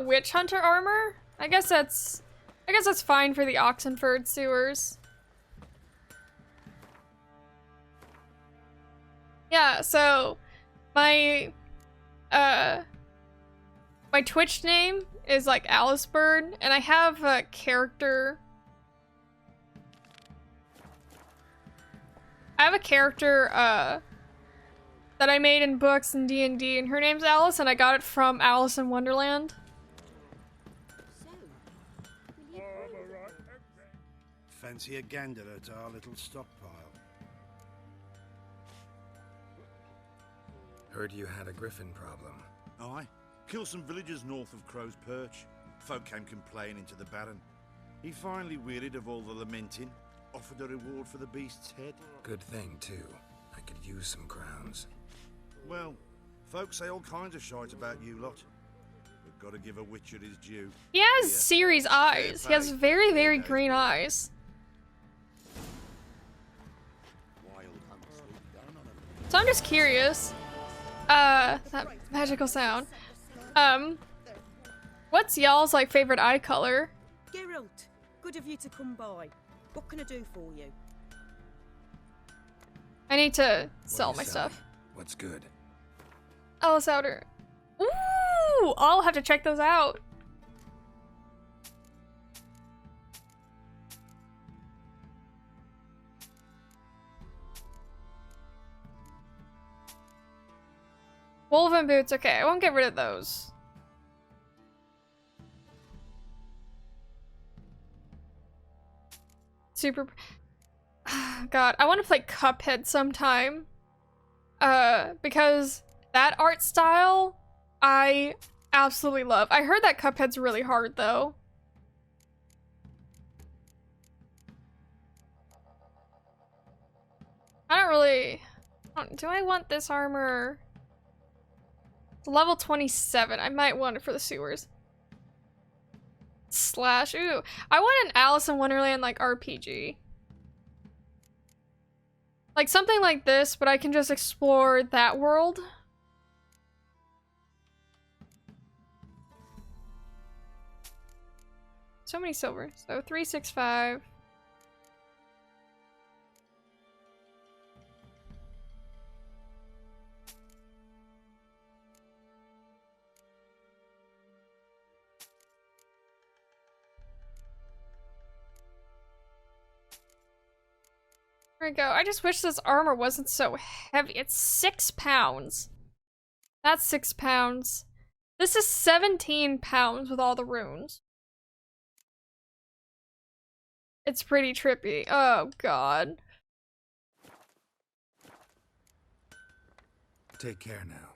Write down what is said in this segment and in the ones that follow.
got witch hunter armor. I guess that's fine for the Oxenford sewers. Yeah, so my my Twitch name is like Alice Bird, and I have a character. I have a character that I made in books and D&D, and her name's Alice, and I got it from Alice in Wonderland. Fancy a gander at our little stockpile. Heard you had a griffin problem. Aye. Killed some villagers north of Crow's Perch. Folk came complaining to the Baron. He finally wearied of all the lamenting, offered a reward for the beast's head. Good thing, too. I could use some crowns. Well, folks say all kinds of shite about you lot. We've got to give a witcher his due. He has Ciri's eyes. He has very, very green eyes. So I'm just curious. That magical sound. What's y'all's like favorite eye color? Geralt, good of you to come by. What can I do for you? I need to sell my stuff. What's good? Alice Outer. Ooh! I'll have to check those out. Woven boots, okay, I won't get rid of those. Super. God, I want to play Cuphead sometime. Because that art style, I absolutely love. I heard that Cuphead's really hard, though. I don't really... Do I want this armor? It's level 27. I might want it for the sewers. Slash. Ooh. I want an Alice in Wonderland, like, RPG. Like, something like this, but I can just explore that world. So many silver. So, 365. There we go. I just wish this armor wasn't so heavy. It's 6 pounds. That's 6 pounds. This is 17 pounds with all the runes. It's pretty trippy. Oh, God. Take care now.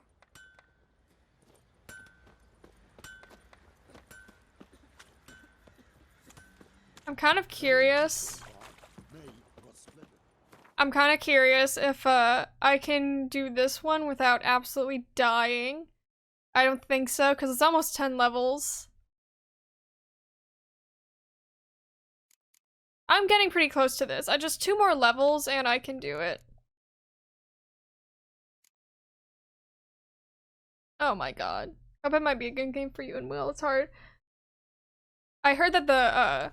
I'm kind of curious. I'm kind of curious if I can do this one without absolutely dying. I don't think so, because it's almost 10 levels. I'm getting pretty close to this. I just 2 more levels and I can do it. Oh my god. I hope it might be a good game for you and Will. It's hard. I heard that the, oh,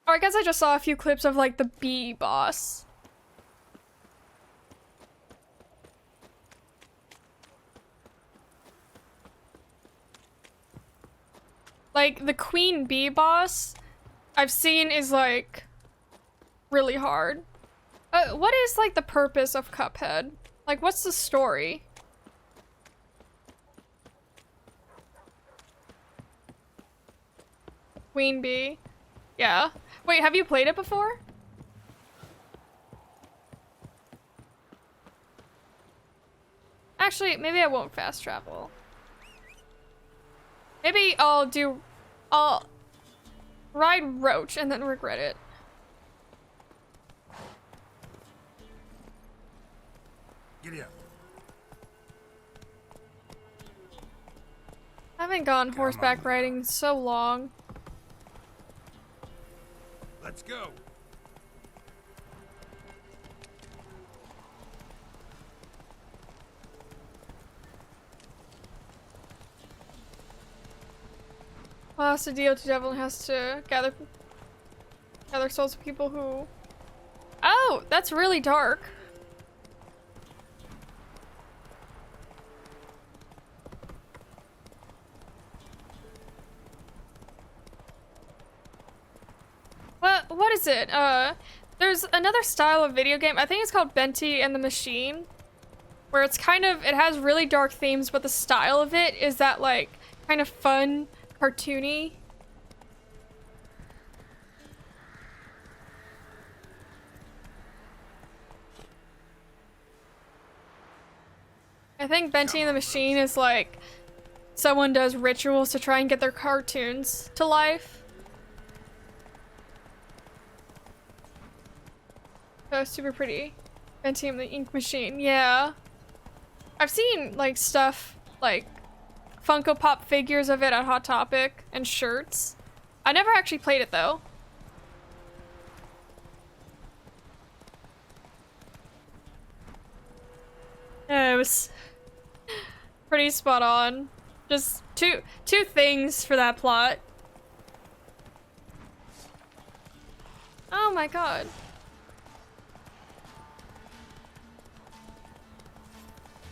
I guess I just saw a few clips of, like, the bee boss. Like, the queen bee boss I've seen is, like, really hard. What is, like, the purpose of Cuphead? Like, what's the story? Queen bee. Yeah. Wait, have you played it before? Actually, maybe I won't fast travel. Maybe I'll ride Roach and then regret it. Giddy up. I haven't gone horseback riding in so long. Let's go. has to deal to devil and has to gather souls of people who... Oh, that's really dark. What is it? There's another style of video game. I think it's called Benty and the Machine, where it's kind of, it has really dark themes, but the style of it is that like kind of fun, cartoony. I think Benty and the Machine is like someone does rituals to try and get their cartoons to life. Oh, super pretty. Benty and the Ink Machine, yeah. I've seen like stuff like Funko Pop figures of it at Hot Topic and shirts. I never actually played it though. Yeah, it was pretty spot on. Just two things for that plot. Oh my god.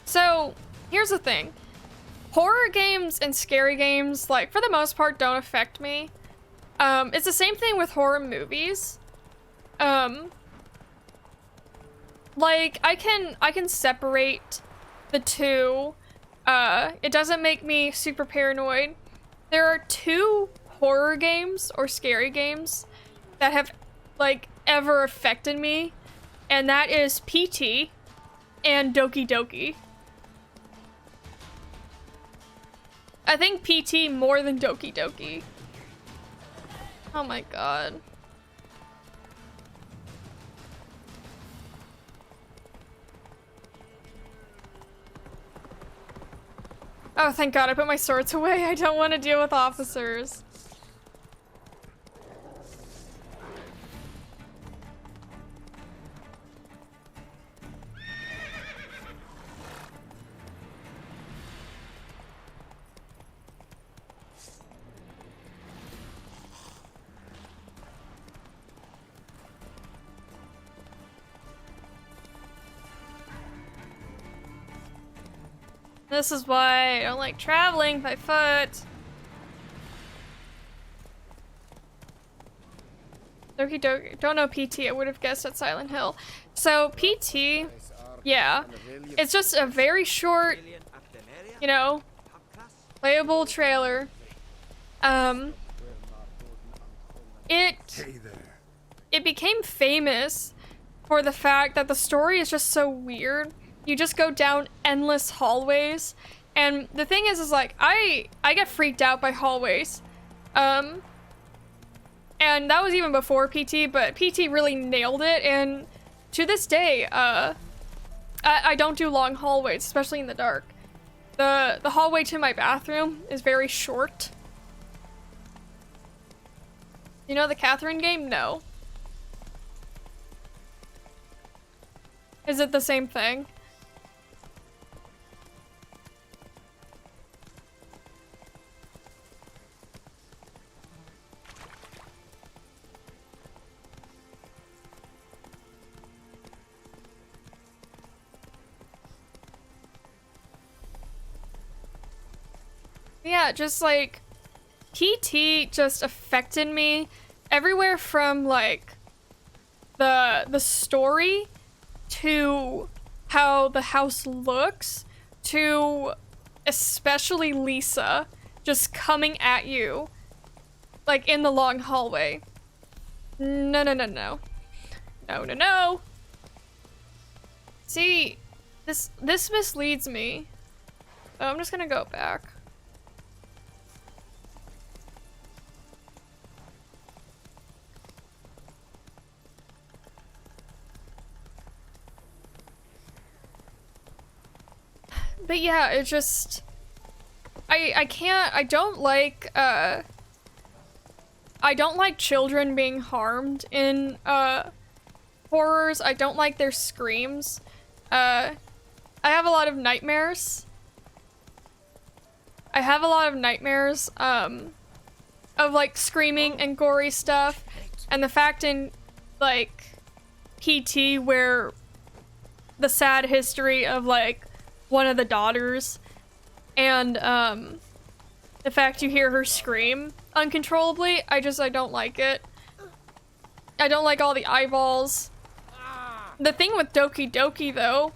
So, here's the thing. Horror games and scary games, like, for the most part, don't affect me. It's the same thing with horror movies. Like, I can separate the two. It doesn't make me super paranoid. There are two horror games or scary games that have, like, ever affected me, and that is PT and Doki Doki. I think PT more than Doki Doki. Oh my god. Oh, thank god I put my swords away. I don't want to deal with officers. This is why I don't like traveling by foot. Doki Doki, don't know PT, I would have guessed at Silent Hill. So PT, yeah, it's just a very short, you know, playable trailer. It became famous for the fact that the story is just so weird. You just go down endless hallways, and the thing is like I get freaked out by hallways, and that was even before PT, but PT really nailed it. And to this day, I don't do long hallways, especially in the dark. The hallway to my bathroom is very short. You know the Catherine game? No. Is it the same thing? Yeah, just like PT just affected me everywhere from like the story to how the house looks to especially Lisa just coming at you like in the long hallway. No, no, no, no. No, no, no. See, this misleads me. So I'm just gonna go back. But yeah, it just, I don't like children being harmed in horrors. I don't like their screams. I have a lot of nightmares. of like screaming and gory stuff, and the fact in like PT where the sad history of like one of the daughters, and the fact you hear her scream uncontrollably, I don't like it. I don't like all the eyeballs. The thing with Doki Doki though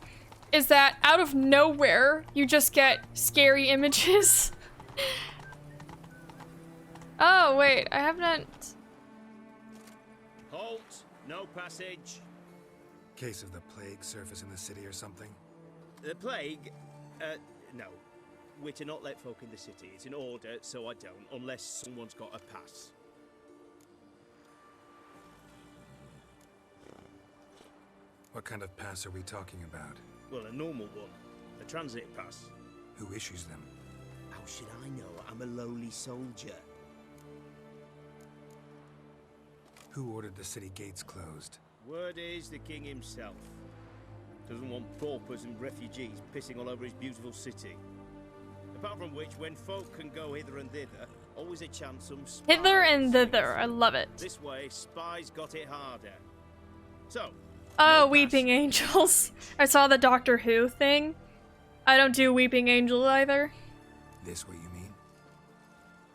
is that out of nowhere you just get scary images. Oh wait, I haven't. Halt! No passage. Case of the plague surface in the city or something? The plague? No. We're to not let folk in the city. It's an order, so I don't, unless someone's got a pass. What kind of pass are we talking about? Well, a normal one. A transit pass. Who issues them? How should I know? I'm a lowly soldier. Who ordered the city gates closed? Word is the king himself. Doesn't want paupers and refugees pissing all over his beautiful city. Apart from which, when folk can go hither and thither, always a chance some spies... Hither and thither, I love it. This way, spies got it harder. So... Oh, no Weeping pass. Angels. I saw the Doctor Who thing. I don't do Weeping Angels either. This what you mean?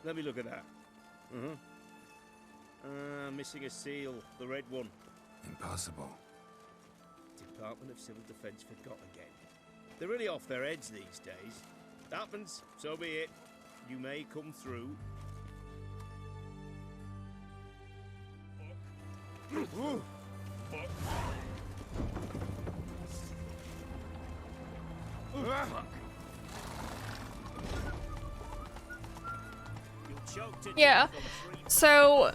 Let me look at that. Missing a seal, the red one. Impossible. Department of Civil Defence forgot again. They're really off their heads these days. Happens, so be it. You may come through. You'll choke to death Yeah. on 3 So,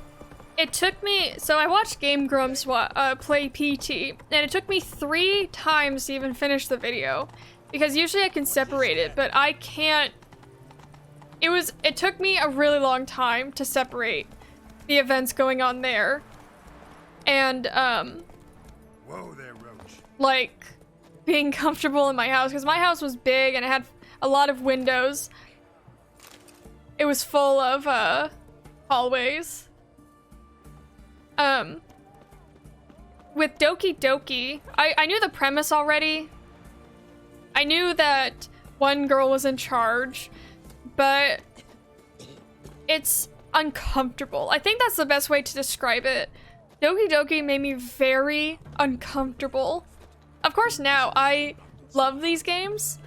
it took me, so I watched Game Grumps play PT, and it took me 3 times to even finish the video. Because usually I can separate it, but I can't, it took me a really long time to separate the events going on there. And, Whoa there, Roach. like, being comfortable in my house, because my house was big and it had a lot of windows. It was full of, hallways. With Doki Doki, I knew the premise already. I knew that one girl was in charge, but it's uncomfortable. I think that's the best way to describe it. Doki Doki made me very uncomfortable. Of course now, I love these games.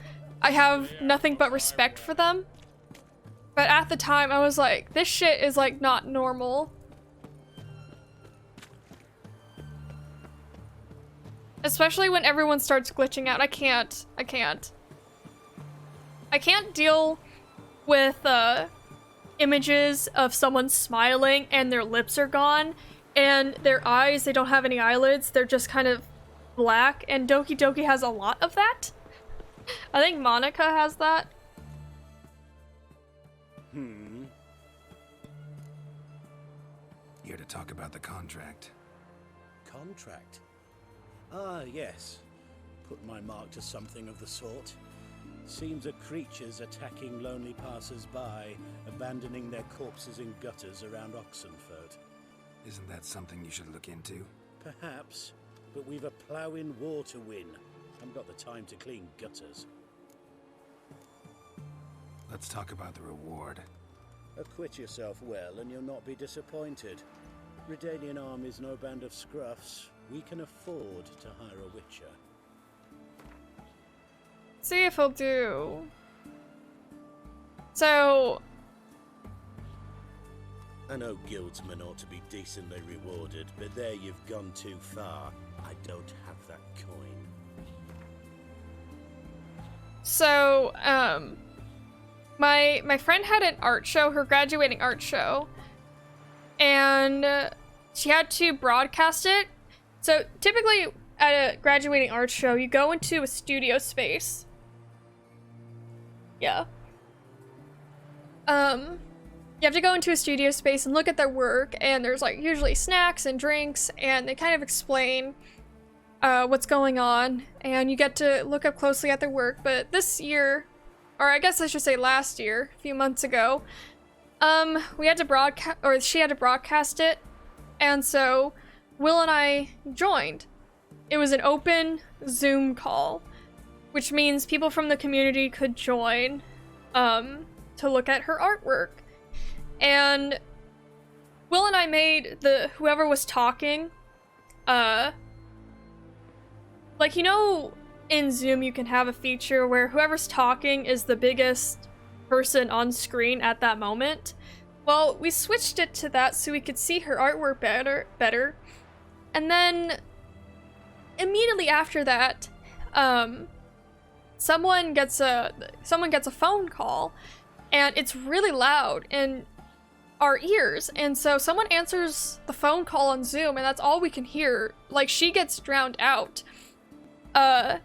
I have nothing but respect for them. But at the time, I was like, this shit is like not normal. Especially when everyone starts glitching out. I can't deal with images of someone smiling and their lips are gone and their eyes, they don't have any eyelids, they're just kind of black, and Doki Doki has a lot of that. I think Monica has that. Here to talk about the contract. Contract? Ah, yes. Put my mark to something of the sort. Seems a creature's attacking lonely passers-by, abandoning their corpses in gutters around Oxenford. Isn't that something you should look into? Perhaps, but we've a ploughing war to win. Haven't got the time to clean gutters. Let's talk about the reward. Acquit yourself well and you'll not be disappointed. Redanian Army's no band of scruffs. We can afford to hire a witcher. See if he'll do. So, I know guildsmen ought to be decently rewarded, but there you've gone too far. I don't have that coin. So, my friend had an art show, her graduating art show, and she had to broadcast it. So typically at a graduating art show, you go into a studio space. Yeah. You have to go into a studio space and look at their work, and there's like usually snacks and drinks, and they kind of explain what's going on, and you get to look up closely at their work. But this year, or I guess I should say last year, a few months ago, We had to broadcast, or she had to broadcast it, and so Will and I joined. It was an open Zoom call, which means people from the community could join, to look at her artwork. And Will and I made whoever was talking, like, you know, in Zoom you can have a feature where whoever's talking is the biggest person on screen at that moment. Well, we switched it to that so we could see her artwork better. And then immediately after that, someone gets a phone call, and it's really loud in our ears. And so someone answers the phone call on Zoom, and that's all we can hear. Like, she gets drowned out. And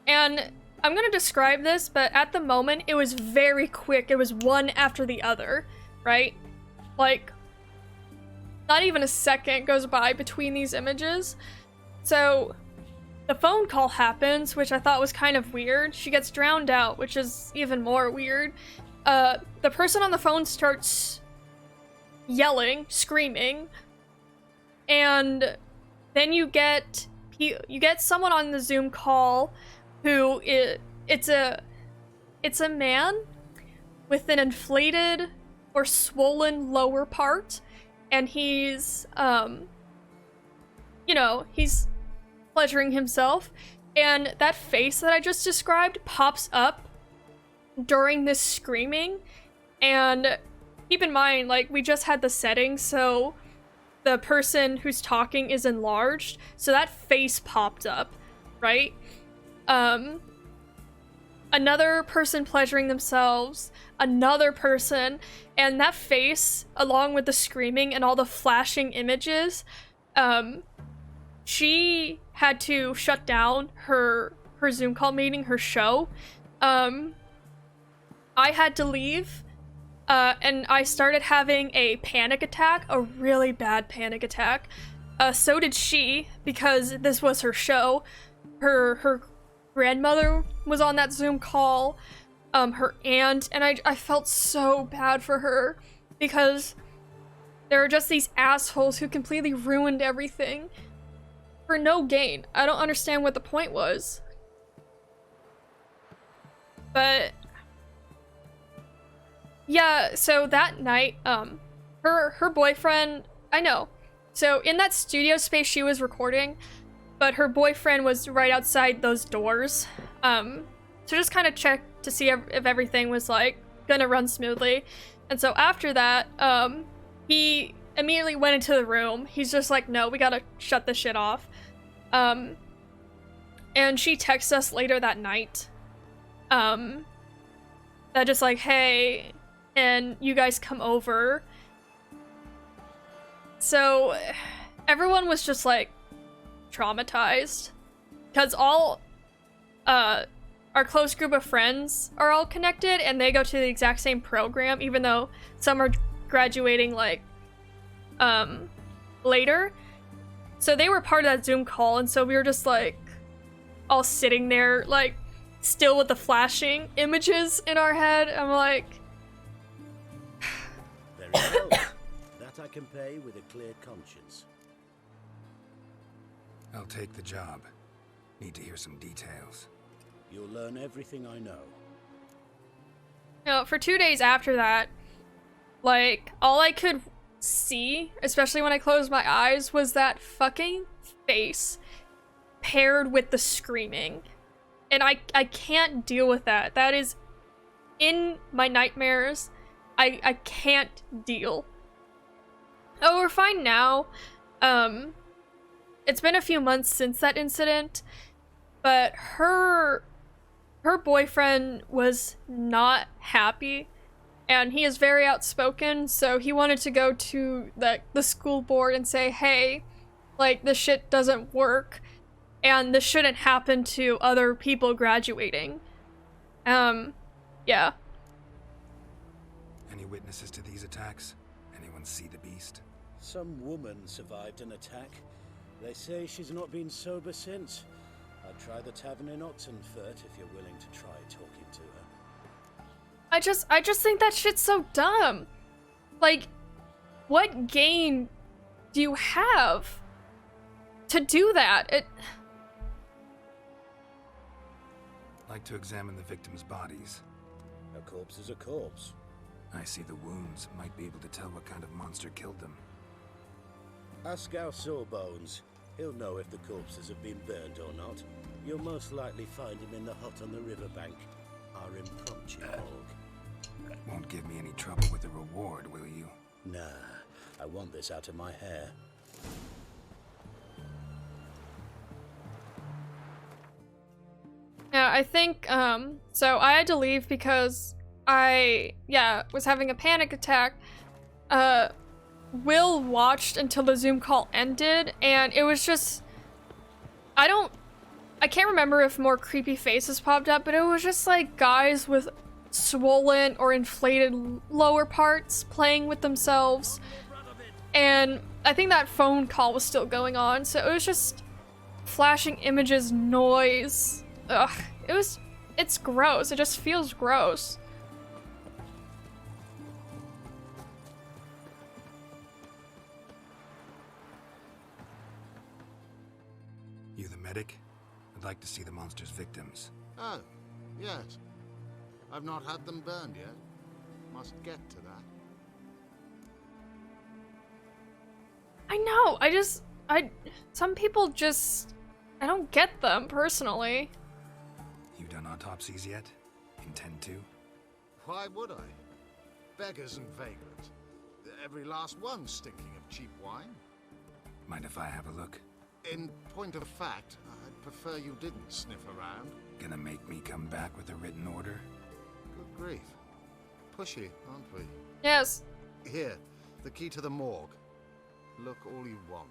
I'm gonna describe this, but at the moment, it was very quick. It was one after the other, right? Like, not even a second goes by between these images. So, the phone call happens, which I thought was kind of weird. She gets drowned out, which is even more weird. The person on the phone starts yelling, screaming, and then you get someone on the Zoom call who it's a man with an inflated or swollen lower part, and he's he's pleasuring himself, and that face that I just described pops up during this screaming. And keep in mind, like, we just had the setting, so the person who's talking is enlarged, so that face popped up, right? Another person pleasuring themselves, another person, and that face, along with the screaming and all the flashing images, she had to shut down her Zoom call meeting, her show. I had to leave, and I started having a panic attack, a really bad panic attack. So did she, because this was her show. Her grandmother was on that Zoom call, her aunt, and I felt so bad for her, because there are just these assholes who completely ruined everything for no gain. I don't understand what the point was. But yeah, so that night, her boyfriend, I know. So in that studio space she was recording, but her boyfriend was right outside those doors. So just kind of check to see if everything was, like, gonna run smoothly. And so after that, he immediately went into the room. He's just like, no, we gotta shut this shit off. And she texts us later that night, that just like, hey, and you guys come over. So everyone was just, like, traumatized, because all our close group of friends are all connected, and they go to the exact same program, even though some are graduating, like, later. So they were part of that Zoom call, and so we were just, like, all sitting there, like, still with the flashing images in our head. I'm like, Very well. That I can pay with a clear conscience. I'll take the job. Need to hear some details. You'll learn everything I know. for 2 days after that, like, all I could see, especially when I closed my eyes, was that fucking face paired with the screaming. And I can't deal with that. That is in my nightmares. I can't deal. Oh, we're fine now. It's been a few months since that incident, but her boyfriend was not happy, and he is very outspoken, so he wanted to go to the school board and say, hey, like, this shit doesn't work, and this shouldn't happen to other people graduating. Yeah. Any witnesses to these attacks? Anyone see the beast? Some woman survived an attack. They say she's not been sober since. I'd try the tavern in Oxenfurt if you're willing to try talking to her. I just think that shit's so dumb. Like, what gain do you have to do that? Like to examine the victims' bodies. A corpse is a corpse. I see the wounds. Might be able to tell what kind of monster killed them. Ask our Sawbones. He'll know if the corpses have been burned or not. You'll most likely find him in the hut on the riverbank. Our impromptu morgue. Won't give me any trouble with the reward, will you? Nah, I want this out of my hair. Yeah, I think, so I had to leave because I was having a panic attack. Will watched until the Zoom call ended, and it was just, I can't remember if more creepy faces popped up, but it was just like guys with swollen or inflated lower parts playing with themselves. And I think that phone call was still going on, so it was just flashing images, noise. Ugh, it's gross. It just feels gross. You the medic? I'd like to see the monster's victims. Oh, yes. I've not had them burned yet. Must get to that. I know, some people just, I don't get them, personally. You done autopsies yet? Intend to? Why would I? Beggars and vagrants. Every last one stinking of cheap wine. Mind if I have a look? In point of fact, I'd prefer you didn't sniff around. Gonna make me come back with a written order? Good grief. Pushy, aren't we? Yes. Here, the key to the morgue. Look all you want.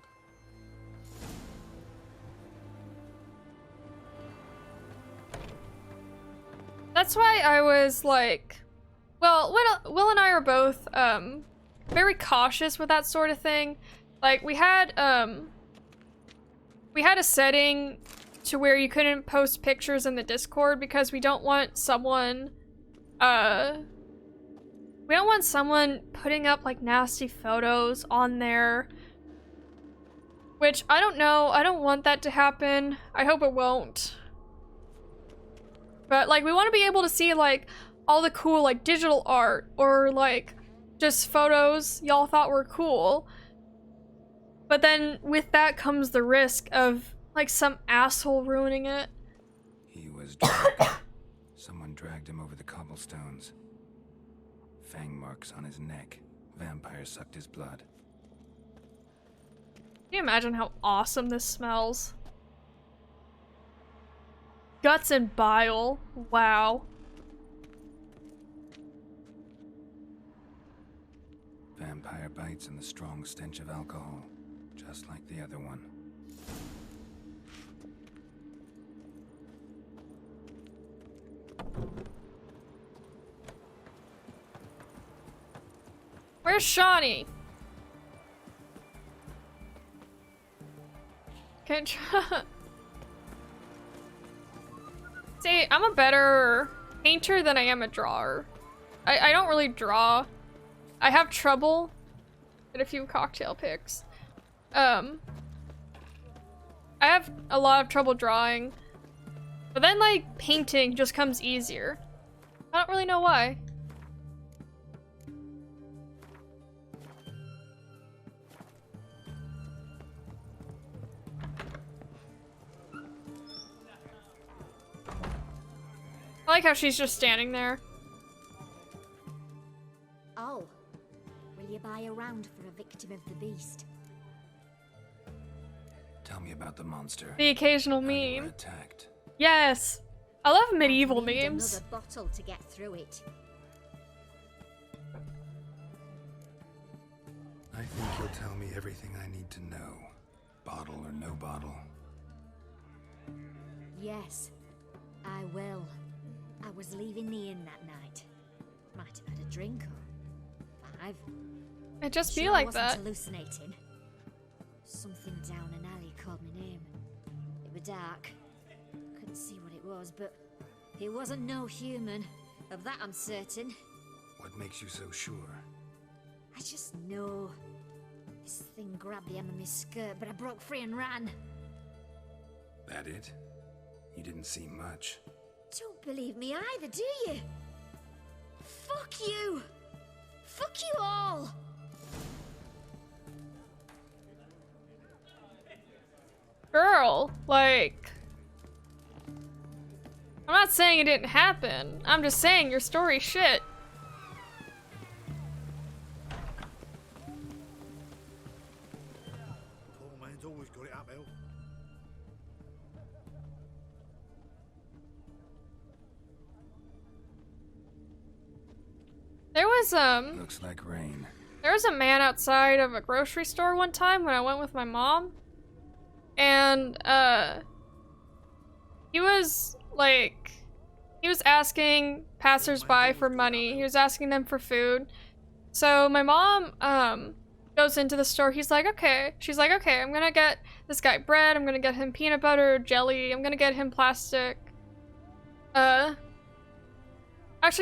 That's why I was like, well, Will and I are both very cautious with that sort of thing. Like we had a setting to where you couldn't post pictures in the Discord because we don't want someone putting up like nasty photos on there. Which I don't know. I don't want that to happen. I hope it won't. But like we want to be able to see like all the cool like digital art or like just photos y'all thought were cool. But then with that comes the risk of like some asshole ruining it. He was dragged. Someone dragged him over the cobblestones. Fang marks on his neck. Vampire sucked his blood. Can you imagine how awesome this smells? Guts and bile. Wow. Vampire bites and the strong stench of alcohol. Just like the other one. Where's Shawnee? Can't try. See, I'm a better painter than I am a drawer. I don't really draw. I have trouble at a few cocktail pics. I have a lot of trouble drawing. But then, like, painting just comes easier. I don't really know why. I like how she's just standing there. Oh, will you buy a round for a victim of the beast? Tell me about the monster. The occasional How you were meme. attacked. Yes. I love medieval I need memes. another bottle to get through it. I think you'll tell me everything I need to know. Bottle or no bottle. Yes, I will. I was leaving the inn that night. Might have had a drink or 5. It just Sure be I like wasn't that. hallucinating. Something down an alley called my name. It was dark. Couldn't see what it was, but it wasn't no human. Of that I'm certain. What makes you so sure? I just know. This thing grabbed the hem of my skirt, but I broke free and ran. That it? You didn't see much. Don't believe me either, do you? Fuck you! Fuck you all! Girl, like... I'm not saying it didn't happen. I'm just saying your story's shit. Poor man's always got it uphill. There was, Looks like rain. there was a man outside of a grocery store one time when I went with my mom. And, he was, like, he was asking passersby for money. He was asking them for food. So my mom, goes into the store. He's like, okay. She's like, okay, I'm gonna get this guy bread. I'm gonna get him peanut butter, jelly. I'm gonna get him plastic. Actually,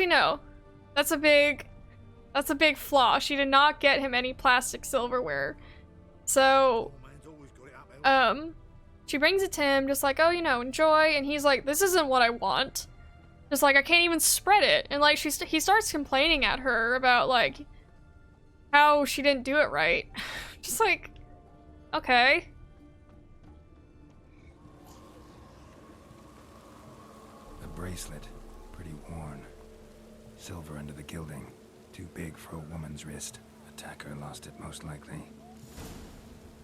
no. That's a big flaw. She did not get him any plastic silverware. So, Poor man's always got it uphill. she brings it to him, just like, oh, you know, enjoy. And he's like, this isn't what I want. Just like, I can't even spread it. And like, he starts complaining at her about like how she didn't do it right. Just like, okay. A bracelet. Pretty worn. Silver under the gilding. Too big for a woman's wrist. Attacker lost it most likely.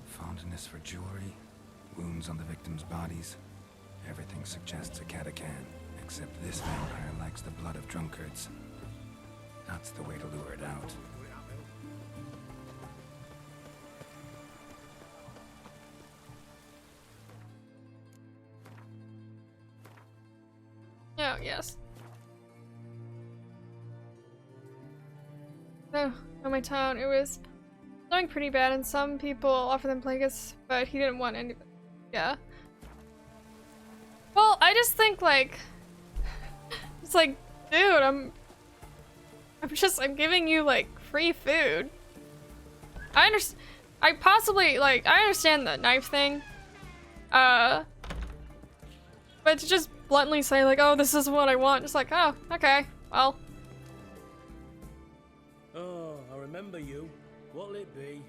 Fondness for jewelry. Wounds on the victims' bodies. Everything suggests a Katakan, except this vampire likes the blood of drunkards. That's the way to lure it out. Oh, yes. No, in my town, it was snowing pretty bad, and some people offered them blankets, but he didn't want any. Yeah. Well, I just think like, it's like, dude, I'm giving you like free food. I understand the knife thing. But to just bluntly say like, oh, this is what I want, it's like, oh, okay, well. Oh, I remember you. What'll it be?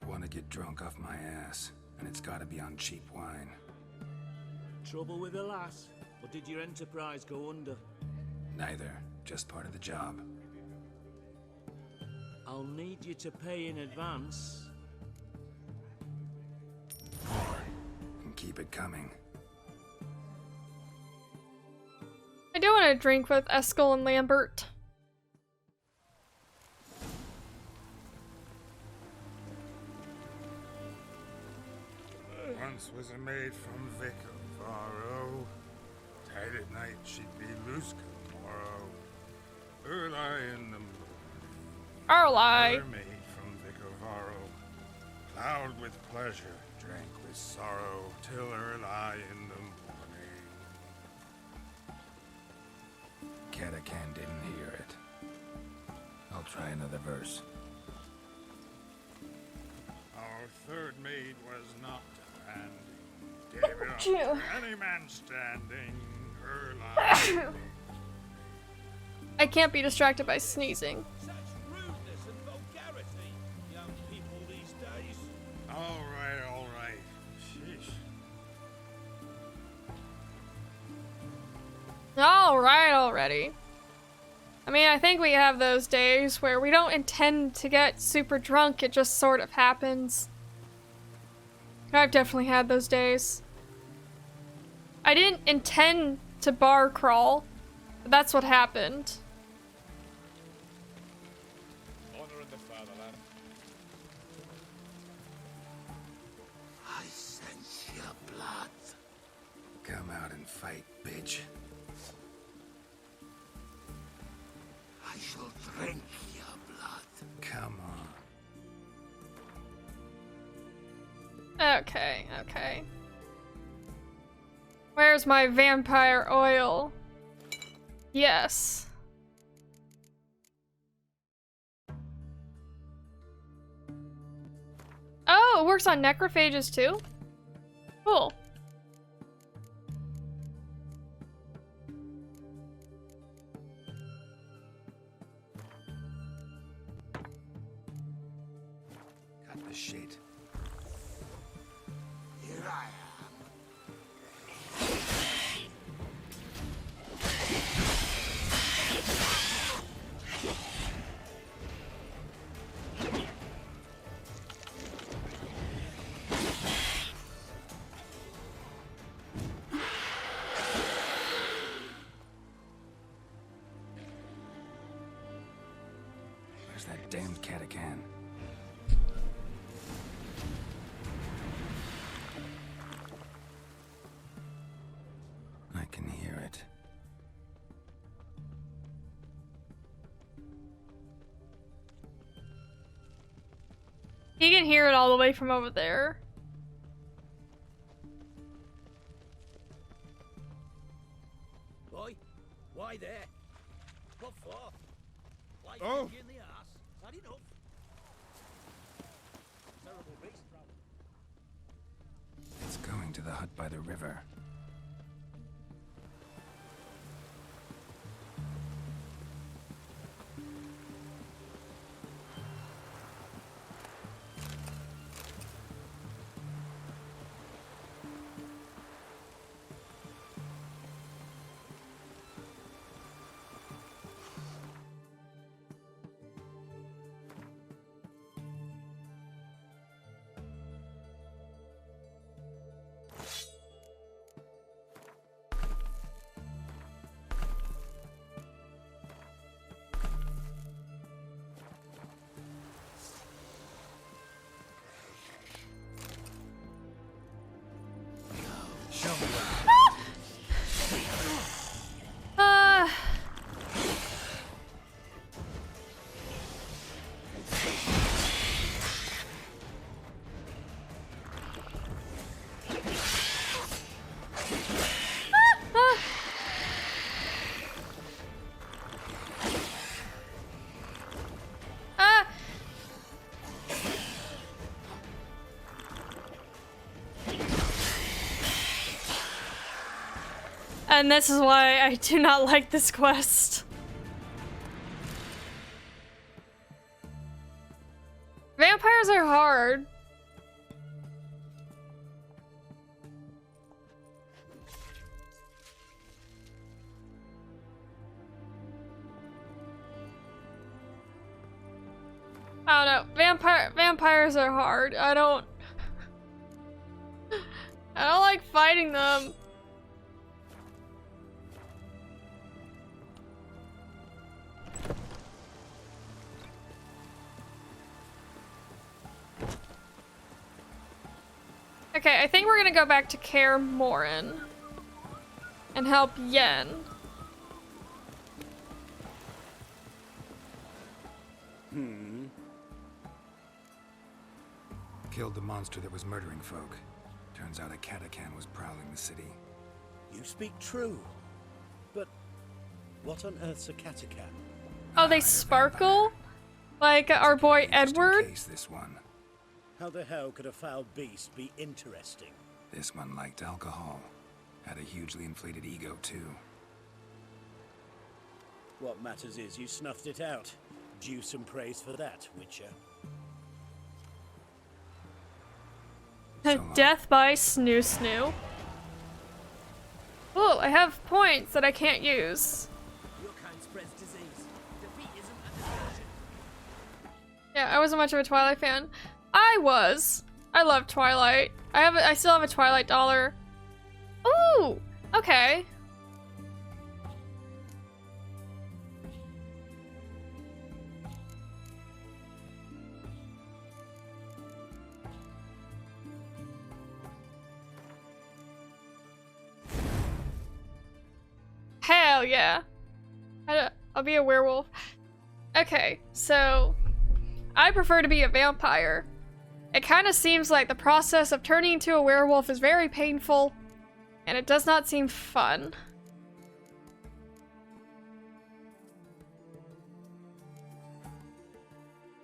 Want to get drunk off my ass, and it's gotta be on cheap wine. Trouble with the lass? Or did your enterprise go under? Neither. Just part of the job. I'll need you to pay in advance. And keep it coming. I do want to drink with Eskel and Lambert. Once was a maid from Vic of Varro. Tight at night she'd be loose tomorrow. Early in the morning. Arlie. Another maid from Vic of Varro. Plowed with pleasure, drank with sorrow, till early in the morning. Katakan didn't hear it. I'll try another verse. Our third maid was not demanding. David up, any man standing, early. I can't be distracted by sneezing. Such rudeness and vulgarity, young people these days. All right. Sheesh. Alright already. I mean, I think we have those days where we don't intend to get super drunk, it just sort of happens. I've definitely had those days. I didn't intend to bar crawl, but that's what happened. Honor in the fatherland. I sense your blood. Come out and fight, bitch. I shall drink your blood. Come on. Okay. Where's my vampire oil? Yes. Oh, it works on necrophages too? Cool. Cut the shit. Here I am. Where's that damned Katakan? I can hear it. You can hear it all the way from over there. Boy, why there? What for? Why Oh. kick you in the ass? Had enough? Terrible beast, Rowan. It's going to the hut by the river. Show me where. Uh. Ah. And this is why I do not like this quest. Vampires are hard. I don't know. Vampires are hard. I don't like fighting them. Okay, I think we're gonna go back to Kaer Morhen and help Yen. Killed the monster that was murdering folk. Turns out a Katakan was prowling the city. You speak true. But what on earth's a Katakan? Oh, they sparkle? Like our boy Just in Edward? case this one. How the hell could a foul beast be interesting? This one liked alcohol. Had a hugely inflated ego, too. What matters is you snuffed it out. Due some praise for that, Witcher. So long. Death by Snoo Snoo. Oh, I have points that I can't use. Your kind spreads disease. Defeat isn't a diversion. Yeah, I wasn't much of a Twilight fan. I was. I love Twilight. I still have a Twilight dollar. Ooh, okay. Hell yeah. I'll be a werewolf. Okay, so I prefer to be a vampire. It kind of seems like the process of turning into a werewolf is very painful, and it does not seem fun.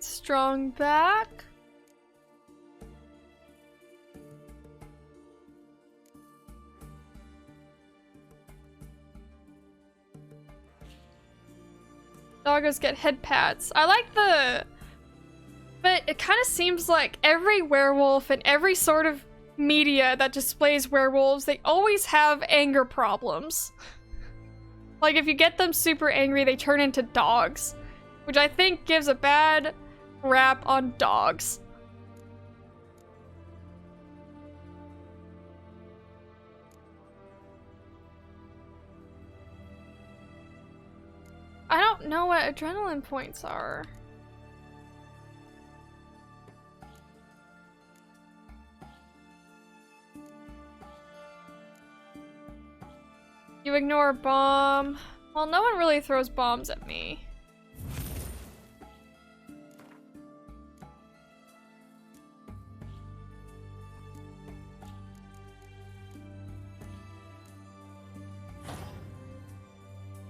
Strong back. Doggos get head pats. I like the... But it kind of seems like every werewolf and every sort of media that displays werewolves, they always have anger problems. Like, if you get them super angry, they turn into dogs. Which I think gives a bad rap on dogs. I don't know what adrenaline points are. You ignore a bomb. Well, no one really throws bombs at me.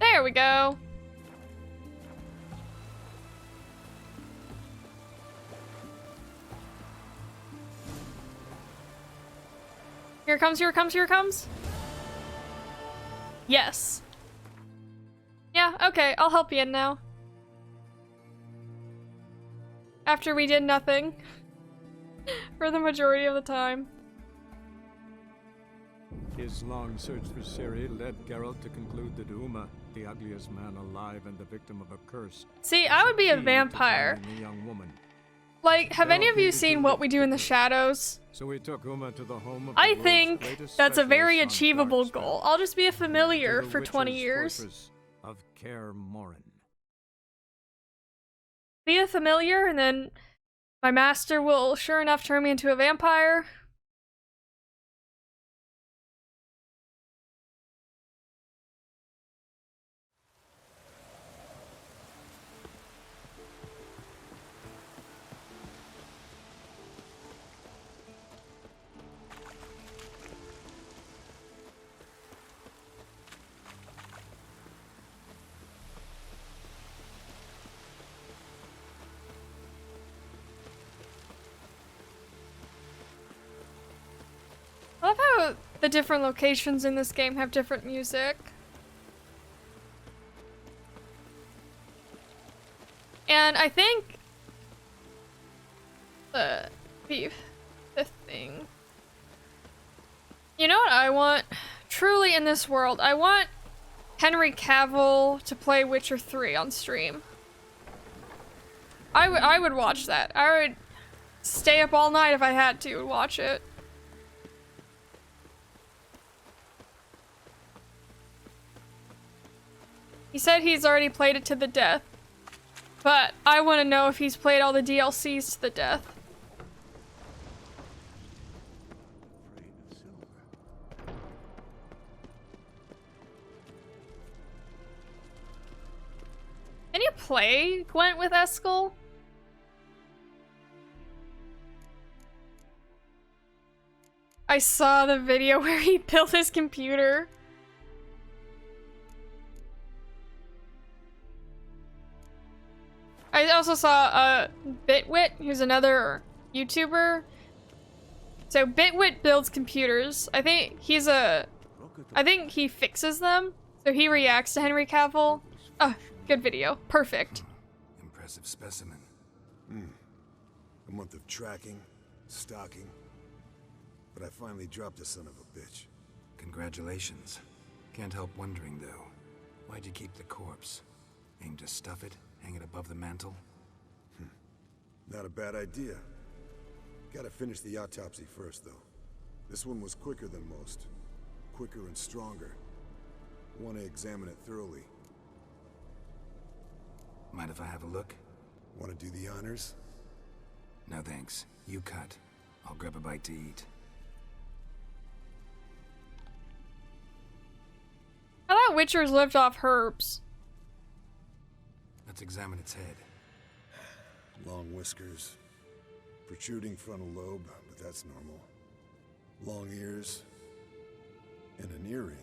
There we go. Here comes, here comes, here comes. Yes. Yeah, okay, I'll help you in now. After we did nothing. For the majority of the time. His long search for Ciri led Geralt to conclude that Uma, the ugliest man alive and the victim of a curse. See, I would be a vampire. A young woman. Like, have any of you seen What We Do in the Shadows? So we took Uma to the home of I think that's a very achievable goal. I'll just be a familiar for 20 years. Of Kaer Morhen. Be a familiar, and then my master will sure enough turn me into a vampire. I love how the different locations in this game have different music. And I think the fifth thing. You know what I want? Truly in this world, I want Henry Cavill to play Witcher 3 on stream. I would watch that. I would stay up all night if I had to and watch it. He said he's already played it to the death, but I want to know if he's played all the DLCs to the death. Can you play Gwent with Eskel? I saw the video where he built his computer. I also saw Bitwit, who's another YouTuber. So Bitwit builds computers. I think he fixes them. So he reacts to Henry Cavill. Oh, good video. Perfect. Impressive specimen. A month of tracking, stalking. But I finally dropped the son of a bitch. Congratulations. Can't help wondering, though. Why'd you keep the corpse? Aim to stuff it? Hang it above the mantle? Not a bad idea. Gotta finish the autopsy first, though. This one was quicker than most. Quicker and stronger. Want to examine it thoroughly. Mind if I have a look? Want to do the honors? No thanks. You cut. I'll grab a bite to eat. I thought Witchers lived off herbs. Let's examine its head. Long whiskers. Protruding frontal lobe, but that's normal. Long ears. And an earring.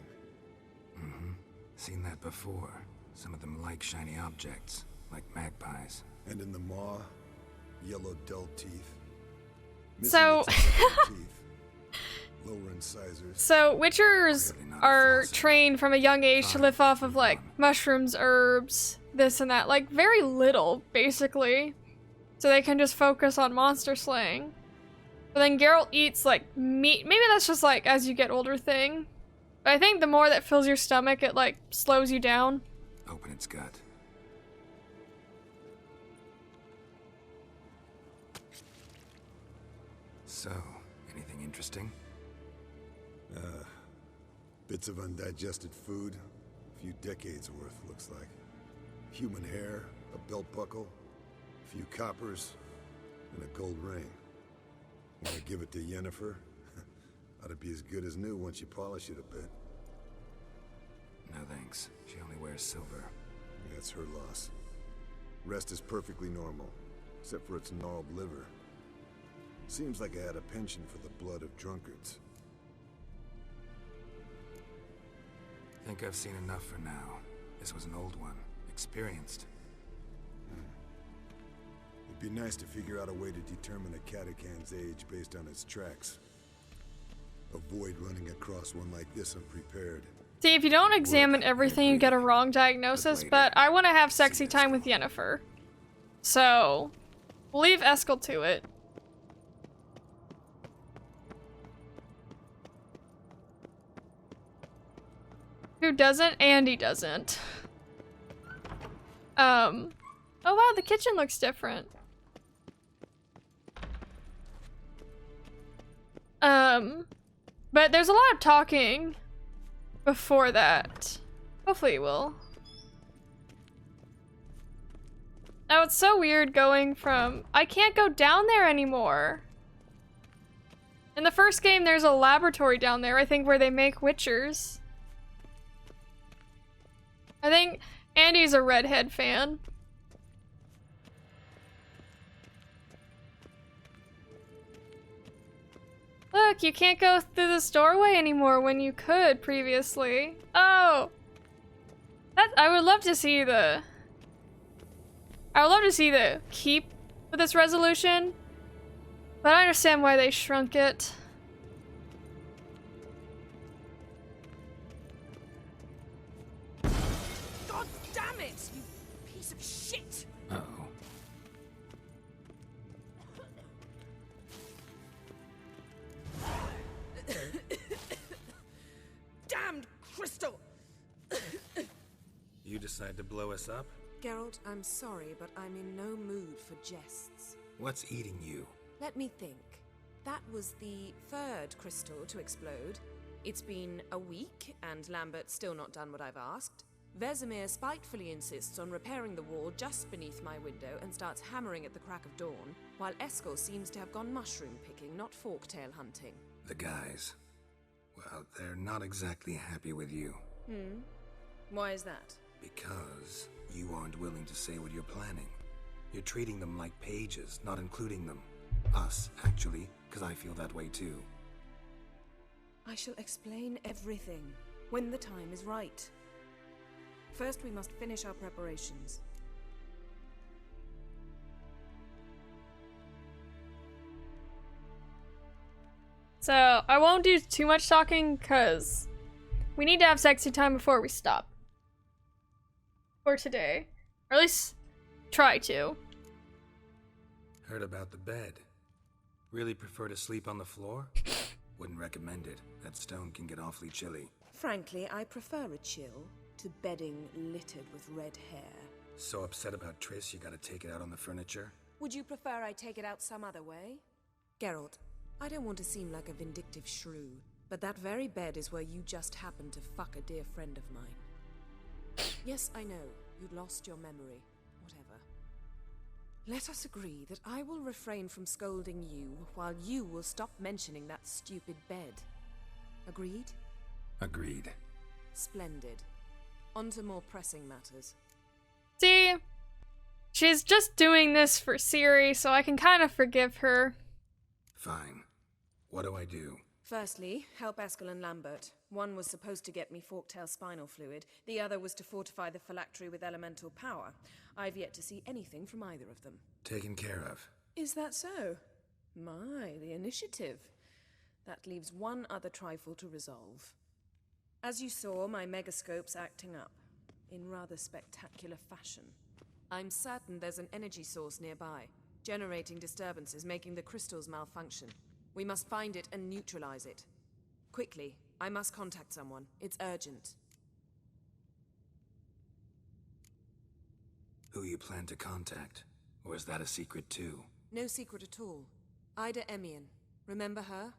Seen that before. Some of them like shiny objects, like magpies. And in the maw, yellow dull teeth. So Lower incisors. So Witchers are trained from a young age to live off of like mushrooms, herbs, this and that. Like, very little, basically. So they can just focus on monster slaying. But then Geralt eats, like, meat. Maybe that's just, like, as you get older thing. But I think the more that fills your stomach, it, like, slows you down. Open its gut. So, anything interesting? Bits of undigested food. A few decades worth, looks like. Human hair, a belt buckle, a few coppers, and a gold ring. Want to give it to Yennefer? Ought to be as good as new once you polish it a bit. No thanks. She only wears silver. That's her loss. Rest is perfectly normal, except for its gnarled liver. Seems like I had a penchant for the blood of drunkards. Think I've seen enough for now. This was an old one. Experienced. It'd be nice to figure out a way to determine a Katakan's age based on its tracks. Avoid running across one like this unprepared. See, if you don't examine everything, you get a wrong diagnosis, but I want to have sexy time with Yennefer. So, we'll leave Eskel to it. Who doesn't? Andy doesn't. Oh wow, the kitchen looks different. But there's a lot of talking before that. Hopefully it will. Now it's so weird going from... I can't go down there anymore. In the first game, there's a laboratory down there, I think, where they make witchers. I think Andy's a Redhead fan. Look, you can't go through this doorway anymore when you could previously. Oh! I would love to see the... I would love to see the keep with this resolution. But I understand why they shrunk it. God damn it, you piece of shit! Uh-oh. Damned crystal! You decide to blow us up? Geralt, I'm sorry, but I'm in no mood for jests. What's eating you? Let me think. That was the third crystal to explode. It's been a week, and Lambert's still not done what I've asked. Vesemir spitefully insists on repairing the wall just beneath my window and starts hammering at the crack of dawn, while Eskel seems to have gone mushroom picking, not forktail hunting. The guys. Well, they're not exactly happy with you. Why is that? Because you aren't willing to say what you're planning. You're treating them like pages, not including them. Us, actually, because I feel that way too. I shall explain everything when the time is right. First, we must finish our preparations. So, I won't do too much talking, because we need to have sexy time before we stop. For today. Or at least, try to. Heard about the bed. Really prefer to sleep on the floor? Wouldn't recommend it. That stone can get awfully chilly. Frankly, I prefer a chill to bedding littered with red hair. So upset about Triss, you gotta take it out on the furniture? Would you prefer I take it out some other way? Geralt, I don't want to seem like a vindictive shrew, but that very bed is where you just happened to fuck a dear friend of mine. Yes, I know, you'd lost your memory. Whatever. Let us agree that I will refrain from scolding you, while you will stop mentioning that stupid bed. Agreed? Agreed. Splendid. On to more pressing matters. See? She's just doing this for Ciri, so I can kind of forgive her. Fine. What do I do? Firstly, help Eskel and Lambert. One was supposed to get me forktail spinal fluid, the other was to fortify the phylactery with elemental power. I've yet to see anything from either of them. Taken care of. Is that so? My, the initiative. That leaves one other trifle to resolve. As you saw, my megascope's acting up. in rather spectacular fashion. I'm certain there's an energy source nearby, generating disturbances, making the crystals malfunction. We must find it and neutralize it. Quickly, I must contact someone. It's urgent. Who you plan to contact? Or is that a secret too? No secret at all. Ida Emian. Remember her?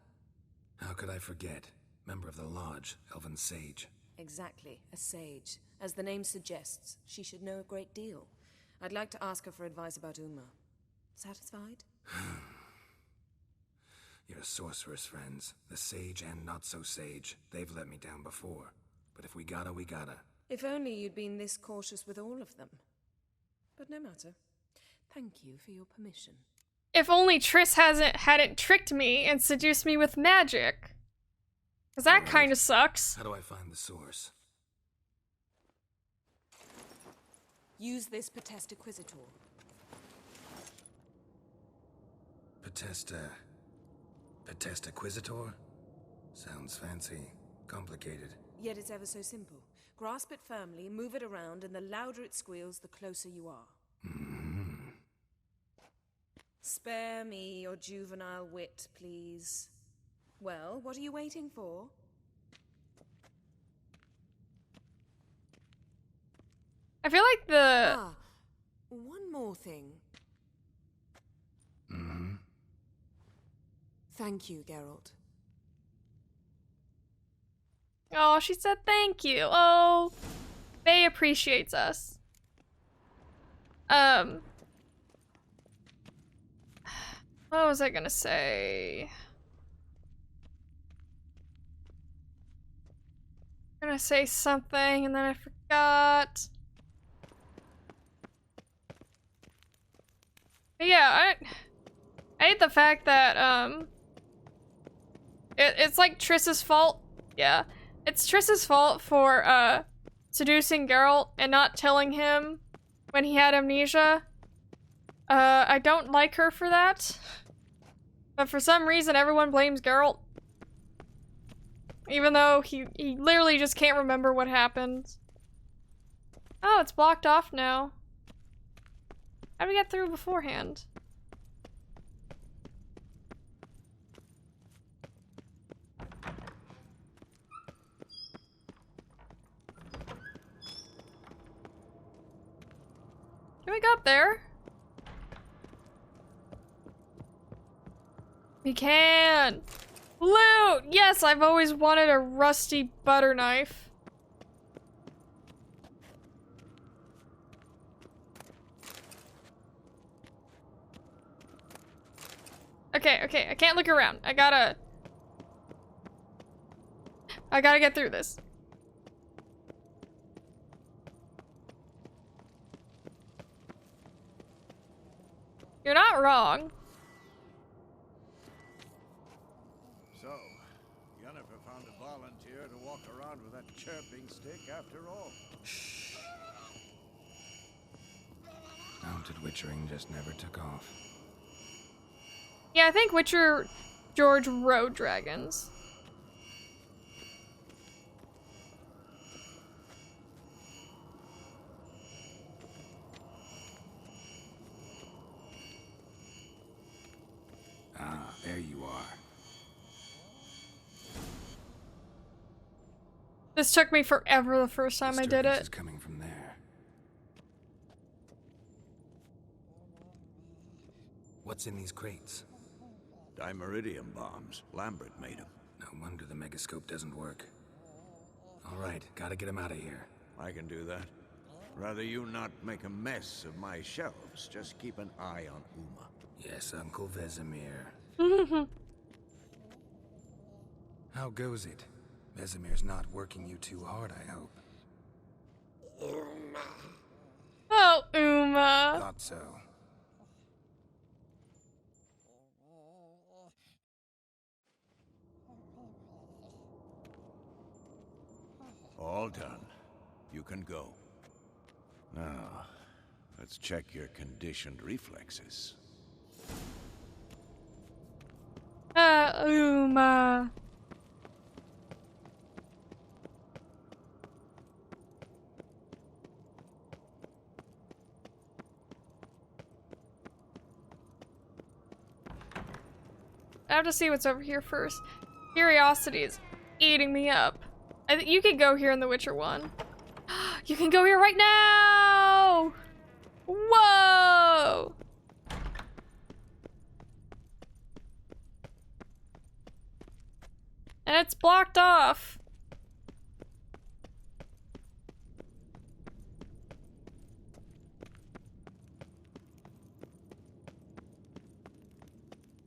How could I forget? Member of the Lodge, Elven Sage. Exactly, a sage. As the name suggests, she should know a great deal. I'd like to ask her for advice about Uma. Satisfied? Your sorceress friends, the sage and not so sage, they've let me down before. But if we gotta, we gotta. If only you'd been this cautious with all of them. But no matter. Thank you for your permission. If only Triss hadn't tricked me and seduced me with magic. Cause that kind of sucks. How do I find the source? Use this Potest Acquisitor. Potest Acquisitor? Sounds fancy. Complicated. Yet it's ever so simple. Grasp it firmly, move it around, and the louder it squeals, the closer you are. Spare me your juvenile wit, please. Well, what are you waiting for? I feel like the... one more thing. Thank you, Geralt. Oh, she said thank you. Oh, Faye appreciates us. What was I gonna say? I'm gonna say something and then I forgot. But yeah, I hate the fact that, it's like Triss's fault. Yeah. It's Triss's fault for, seducing Geralt and not telling him when he had amnesia. I don't like her for that. But for some reason, everyone blames Geralt. Even though he literally just can't remember what happened. Oh, it's blocked off now. How did we get through beforehand? Can we go up there? We can! Loot! Yes, I've always wanted a rusty butter knife. Okay, I can't look around. I gotta get through this. You're not wrong. So, Yennefer found a volunteer to walk around with that chirping stick after all. Shh. Mounted witchering just never took off. Yeah, I think Witcher George rode dragons. Ah, there you are. This took me forever the first time I did it. Is coming from there. What's in these crates? Dimeridium bombs. Lambert made them. No wonder the megascope doesn't work. All right, gotta get him out of here. I can do that. Rather you not make a mess of my shelves. Just keep an eye on Uma. Yes, Uncle Vesemir. How goes it? Vesemir's not working you too hard, I hope. Oh, Uma. Thought so. All done. You can go. Now, let's check your conditioned reflexes. Uma. I have to see what's over here first. Curiosity is eating me up. You could go here in The Witcher 1. You can go here right now! Whoa! And it's blocked off.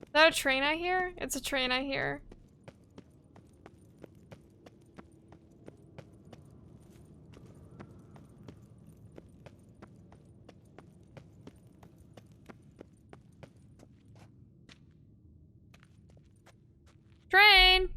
Is that a train I hear? It's a train I hear. Train!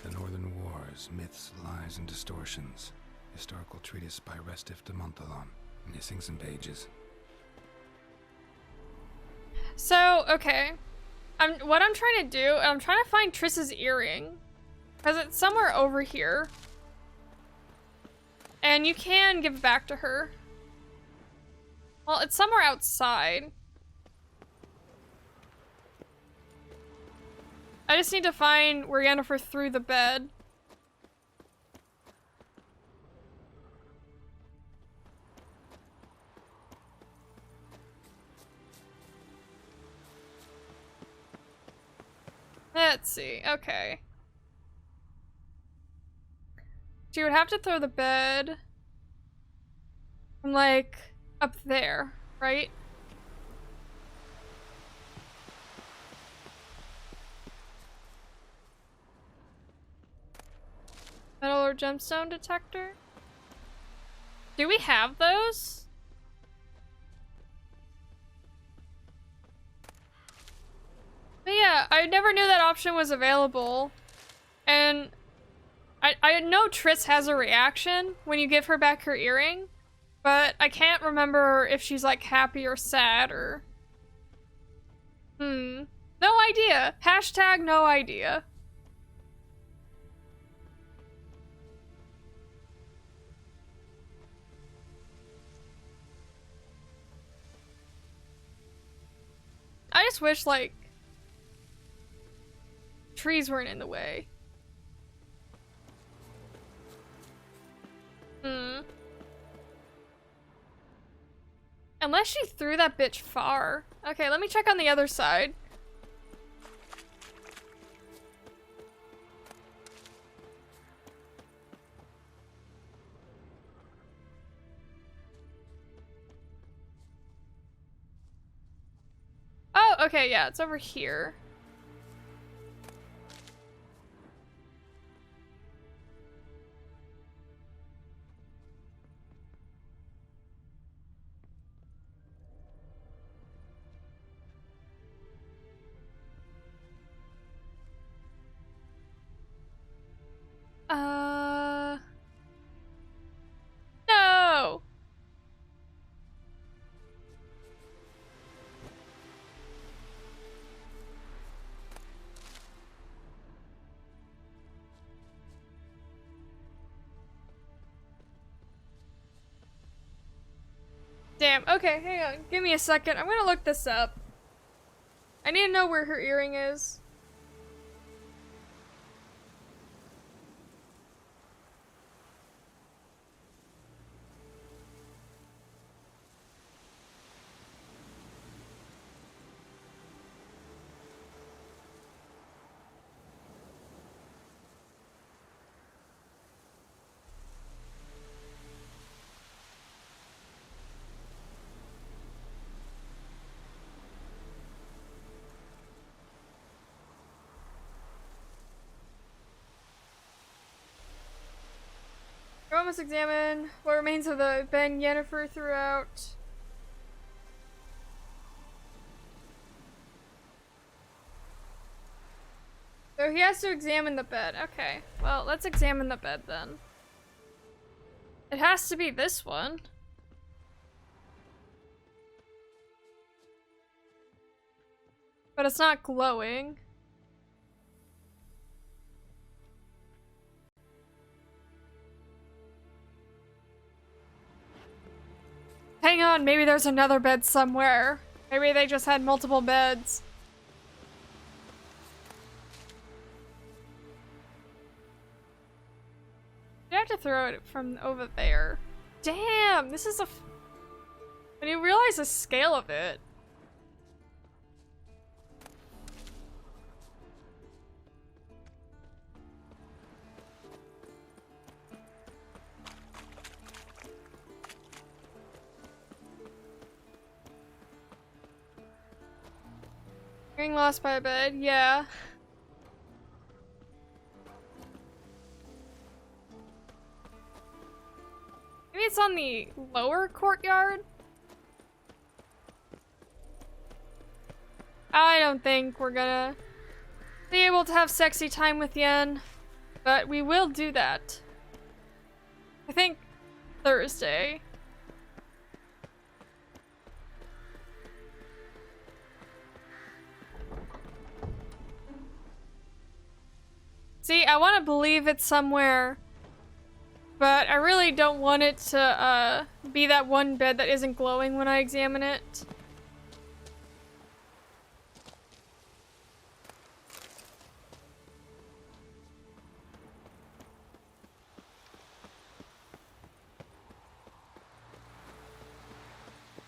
The Northern Wars, Myths, Lies, and Distortions. Historical treatise by Restif de Montalon. Missing some pages. So, okay. What I'm trying to do, I'm trying to find Triss's earring. Because it's somewhere over here. And you can give it back to her. Well, it's somewhere outside. I just need to find where Yennefer threw the bed. Let's see, okay. She would have to throw the bed from, like, up there, right? Metal or gemstone detector? Do we have those? But yeah, I never knew that option was available. And I know Triss has a reaction when you give her back her earring, but I can't remember if she's like happy or sad or... No idea. Hashtag no idea. I just wish, like, trees weren't in the way. Unless she threw that bitch far. Okay, let me check on the other side. Oh, okay, yeah, it's over here. No! Damn, okay, hang on. Give me a second. I'm gonna look this up. I need to know where her earring is. I must examine what remains of the Ben Yennefer throughout. So he has to examine the bed. Okay, well, let's examine the bed then. It has to be this one. But it's not glowing. Hang on, maybe there's another bed somewhere. Maybe they just had multiple beds. You have to throw it from over there. Damn, this is a... When you realize the scale of it. Getting lost by a bed, yeah. Maybe it's on the lower courtyard? I don't think we're gonna be able to have sexy time with Yen, but we will do that. I think Thursday. See, I want to believe it's somewhere, but I really don't want it to be that one bed that isn't glowing when I examine it.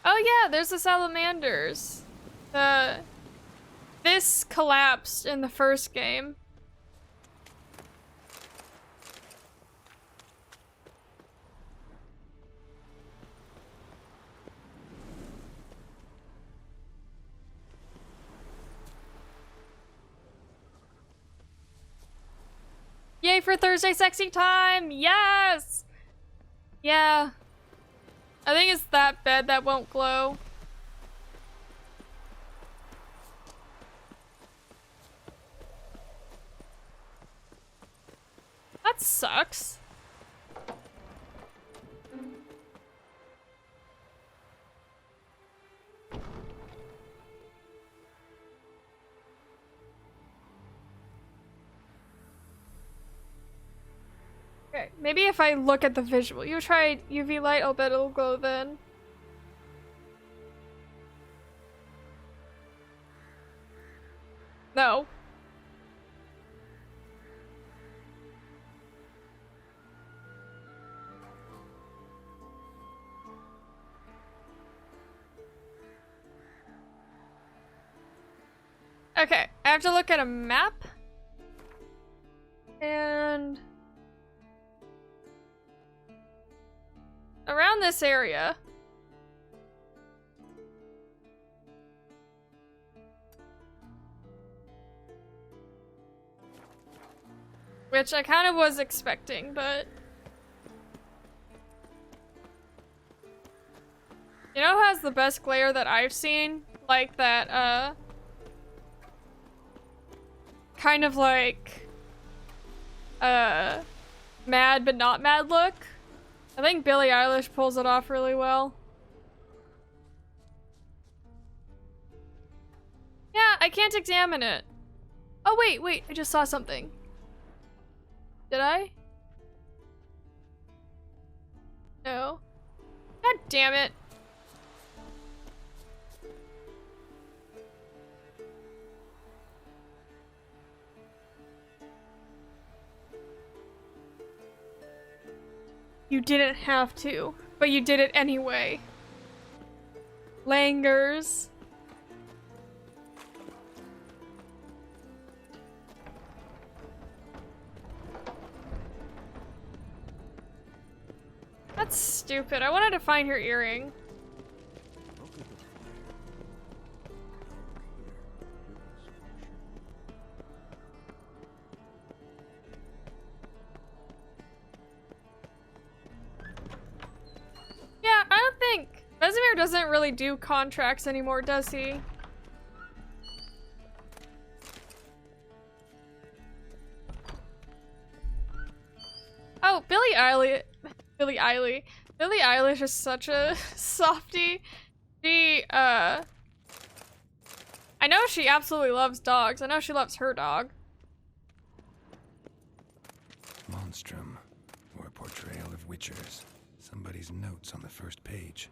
Oh yeah, there's the salamanders. This collapsed in the first game. Yay for Thursday sexy time! Yes! Yeah. I think it's that bed that won't glow. That sucks. Okay, maybe if I look at the visual. You try UV light, I'll bet it'll glow then. No. Okay, I have to look at a map. And around this area. Which I kind of was expecting, but... You know who has the best glare that I've seen? Like that, kind of like... mad but not mad look? I think Billie Eilish pulls it off really well. Yeah, I can't examine it. Oh wait, I just saw something. Did I? No. God damn it. You didn't have to, but you did it anyway. Langers. That's stupid. I wanted to find her earring. Yeah, I don't think Vesemir doesn't really do contracts anymore, does he? Oh, Billie Eilish is such a softie. She, I know she absolutely loves dogs. I know she loves her dog. Monstrum, or a portrayal of witchers. Somebody's notes on the first page.